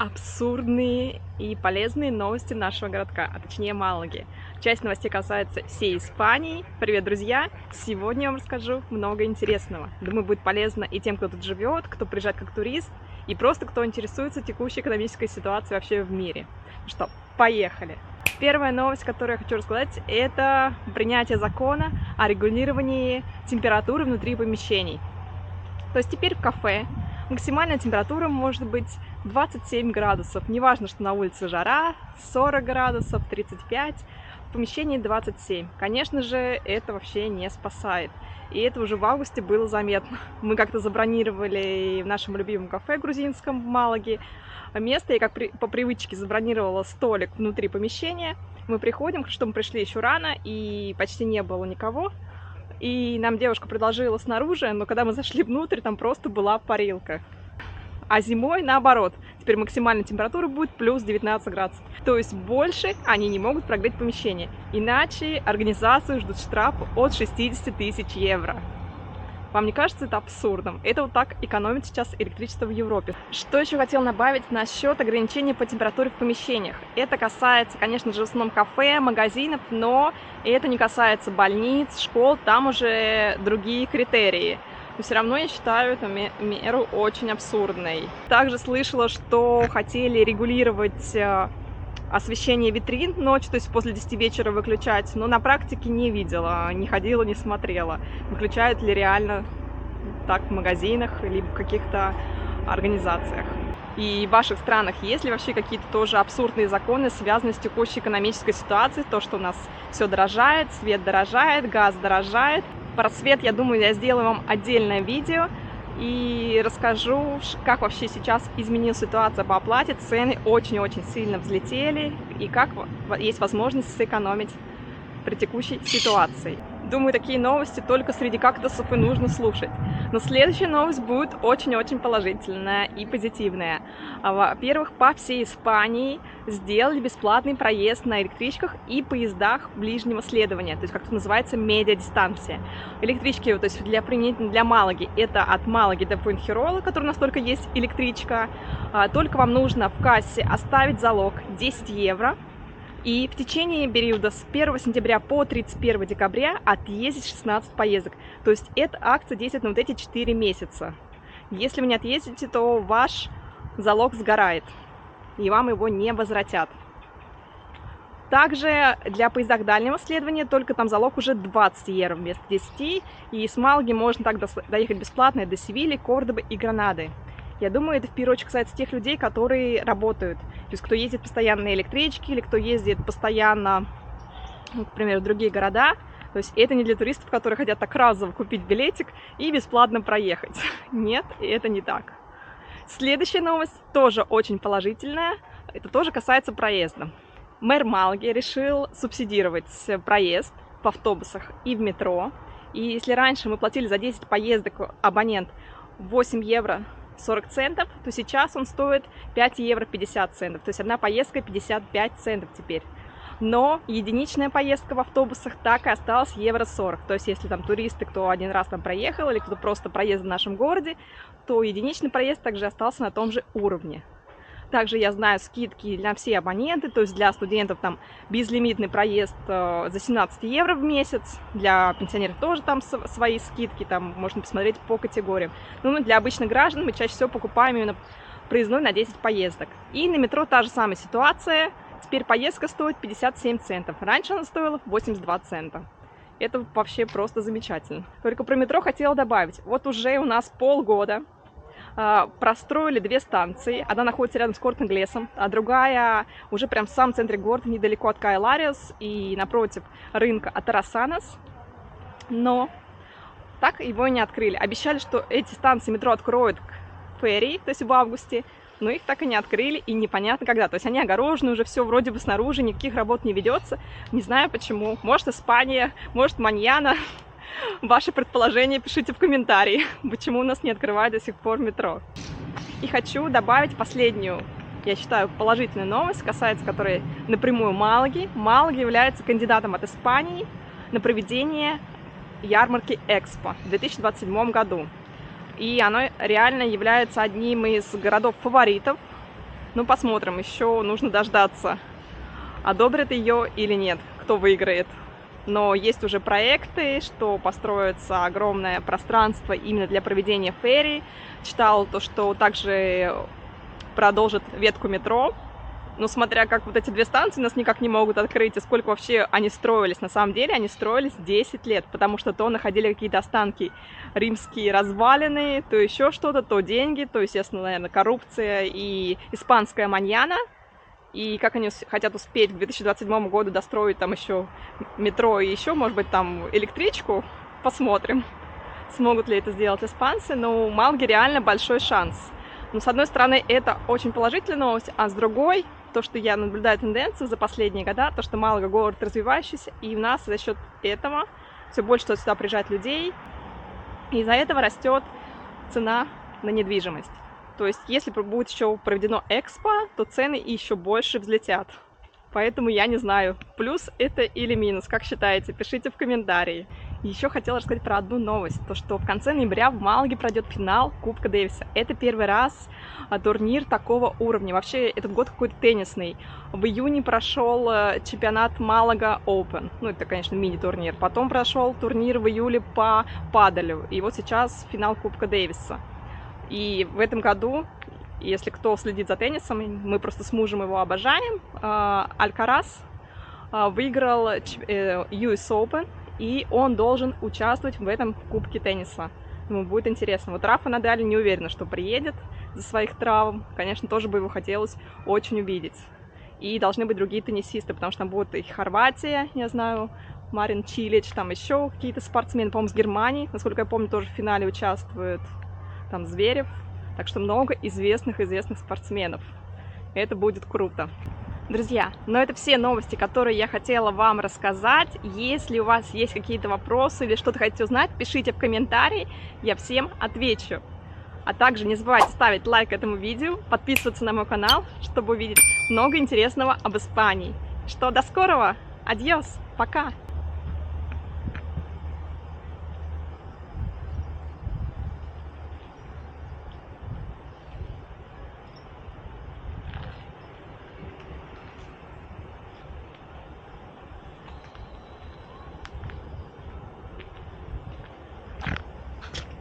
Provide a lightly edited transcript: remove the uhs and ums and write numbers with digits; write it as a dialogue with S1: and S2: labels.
S1: абсурдные и полезные новости нашего городка, а точнее Малаги. Часть новостей касается всей Испании. Привет, друзья! Сегодня я вам расскажу много интересного. Думаю, будет полезно и тем, кто тут живет, кто приезжает как турист, и просто кто интересуется текущей экономической ситуацией вообще в мире. Ну что, поехали! Первая новость, которую я хочу рассказать, это принятие закона о регулировании температуры внутри помещений. То есть теперь в кафе максимальная температура может быть 27 градусов. Неважно, что на улице жара, 40 градусов, 35, в помещении 27. Конечно же, это вообще не спасает. И это уже в августе было заметно. Мы как-то забронировали в нашем любимом кафе грузинском в Малаге место. Я как по привычке забронировала столик внутри помещения. Мы приходим, что мы пришли еще рано, и почти не было никого. И нам девушка предложила снаружи, но когда мы зашли внутрь, там просто была парилка. А зимой наоборот. Теперь максимальная температура будет плюс 19 градусов. То есть больше они не могут прогреть помещение. Иначе организацию ждут штраф от 60 тысяч евро. Вам не кажется это абсурдом? Это вот так экономит сейчас электричество в Европе. Что еще хотел добавить насчет ограничений по температуре в помещениях? Это касается, конечно же, в основном кафе, магазинов, но это не касается больниц, школ, там уже другие критерии. Но все равно я считаю эту меру очень абсурдной. Также слышала, что хотели регулировать освещение витрин ночью, то есть после 10 вечера выключать, но на практике не видела, не ходила, не смотрела, выключают ли реально так в магазинах, либо в каких-то организациях. И в ваших странах есть ли вообще какие-то тоже абсурдные законы, связанные с текущей экономической ситуацией, то, что у нас все дорожает, свет дорожает, газ дорожает. Про свет, я думаю, я сделаю вам отдельное видео и расскажу, как вообще сейчас изменилась ситуация по оплате. Цены очень-очень сильно взлетели, и как есть возможность сэкономить при текущей ситуации. Думаю, такие новости только среди кактусов и нужно слушать. Но следующая новость будет очень-очень положительная и позитивная. Во-первых, по всей Испании сделали бесплатный проезд на электричках и поездах ближнего следования, то есть как это называется медиадистанция. Электрички, то есть для Малаги, это от Малаги до Фуэнхирола, который у нас только есть электричка. Только вам нужно в кассе оставить залог 10 евро. И в течение периода с 1 сентября по 31 декабря отъездить 16 поездок. То есть эта акция действует на вот эти 4 месяца. Если вы не отъездите, то ваш залог сгорает, и вам его не возвратят. Также для поездов дальнего следования только там залог уже 20 евро вместо 10. И с Малаги можно так доехать бесплатно до Севильи, Кордобы и Гранады. Я думаю, это в первую очередь касается тех людей, которые работают. То есть кто ездит постоянно на электричке или кто ездит постоянно, к примеру, в другие города. То есть это не для туристов, которые хотят так разово купить билетик и бесплатно проехать. Нет, это не так. Следующая новость тоже очень положительная. Это тоже касается проезда. Мэр Малаги решил субсидировать проезд в автобусах и в метро. И если раньше мы платили за 10 поездок абонент 8 евро 40 центов, то сейчас он стоит 5 евро 50 центов. То есть одна поездка 55 центов теперь. Но единичная поездка в автобусах так и осталась евро 40. То есть если там туристы, кто один раз там проехал, или кто просто проезд в нашем городе, то единичный проезд также остался на том же уровне. Также я знаю скидки для все абоненты, то есть для студентов там безлимитный проезд за 17 евро в месяц, для пенсионеров тоже там свои скидки, там можно посмотреть по категориям. Ну, для обычных граждан мы чаще всего покупаем именно проездной на 10 поездок. И на метро та же самая ситуация, теперь поездка стоит 57 центов, раньше она стоила 82 цента. Это вообще просто замечательно. Только про метро хотела добавить, вот уже у нас полгода простроили 2 станции. Одна находится рядом с Корт-Инглесом, а другая уже прям в самом центре города, недалеко от Кай-Лариос и напротив рынка Атарасанас. Но так его и не открыли. Обещали, что эти станции метро откроют к ферии, то есть в августе, но их так и не открыли, и непонятно когда. То есть они огорожены, уже все вроде бы снаружи, никаких работ не ведется. Не знаю почему. Может, Испания, может, Маньяна. Ваши предположения пишите в комментарии, почему у нас не открывают до сих пор метро. И хочу добавить последнюю, я считаю, положительную новость, касается которой напрямую Малаги. Малага является кандидатом от Испании на проведение ярмарки Экспо в 2027 году. И оно реально является одним из городов-фаворитов Ну, посмотрим, еще нужно дождаться, одобрят ее или нет, кто выиграет. Но есть уже проекты, что построится огромное пространство именно для проведения ферри. Читала то, что также продолжат ветку метро. Но смотря как вот эти две станции нас никак не могут открыть, и сколько вообще они строились. На самом деле они строились 10 лет, потому что то находили какие-то останки римские развалины, то еще что-то, то деньги, то, естественно, наверное, коррупция и испанская маньяна. И как они хотят успеть к 2027 году достроить там еще метро и еще, может быть, там электричку, посмотрим, смогут ли это сделать испанцы. Но у Малги реально большой шанс. Но с одной стороны, это очень положительная новость, а с другой, то, что я наблюдаю тенденцию за последние года, то, что Малага город развивающийся, и у нас за счет этого все больше сюда приезжает людей, и из-за этого растет цена на недвижимость. То есть, если будет еще проведено экспо, то цены еще больше взлетят. Поэтому я не знаю, плюс это или минус, как считаете, пишите в комментарии. Еще хотела рассказать про одну новость, то что в конце ноября в Малаге пройдет финал Кубка Дэвиса. Это первый раз турнир такого уровня. Вообще этот год какой-то теннисный. В июне прошел чемпионат Малага Open, ну это, конечно, мини-турнир. Потом прошел турнир в июле по паделю, и вот сейчас финал Кубка Дэвиса. И в этом году, если кто следит за теннисом, мы просто с мужем его обожаем, Алькарас выиграл US Open, и он должен участвовать в этом кубке тенниса. Ему будет интересно. Вот Рафа Надаль не уверена, что приедет за своих травм. Конечно, тоже бы его хотелось очень увидеть. И должны быть другие теннисисты, потому что там будет и Хорватия, я знаю, Марин Чилич, там еще какие-то спортсмены, по-моему, с Германии, насколько я помню, тоже в финале участвуют. Там Зверев. Так что много известных спортсменов. Это будет круто. Друзья, но это все новости, которые я хотела вам рассказать. Если у вас есть какие-то вопросы или что-то хотите узнать, пишите в комментарии, я всем отвечу. А также не забывайте ставить лайк этому видео, подписываться на мой канал, чтобы увидеть много интересного об Испании. Что, до скорого! Адьос! Пока!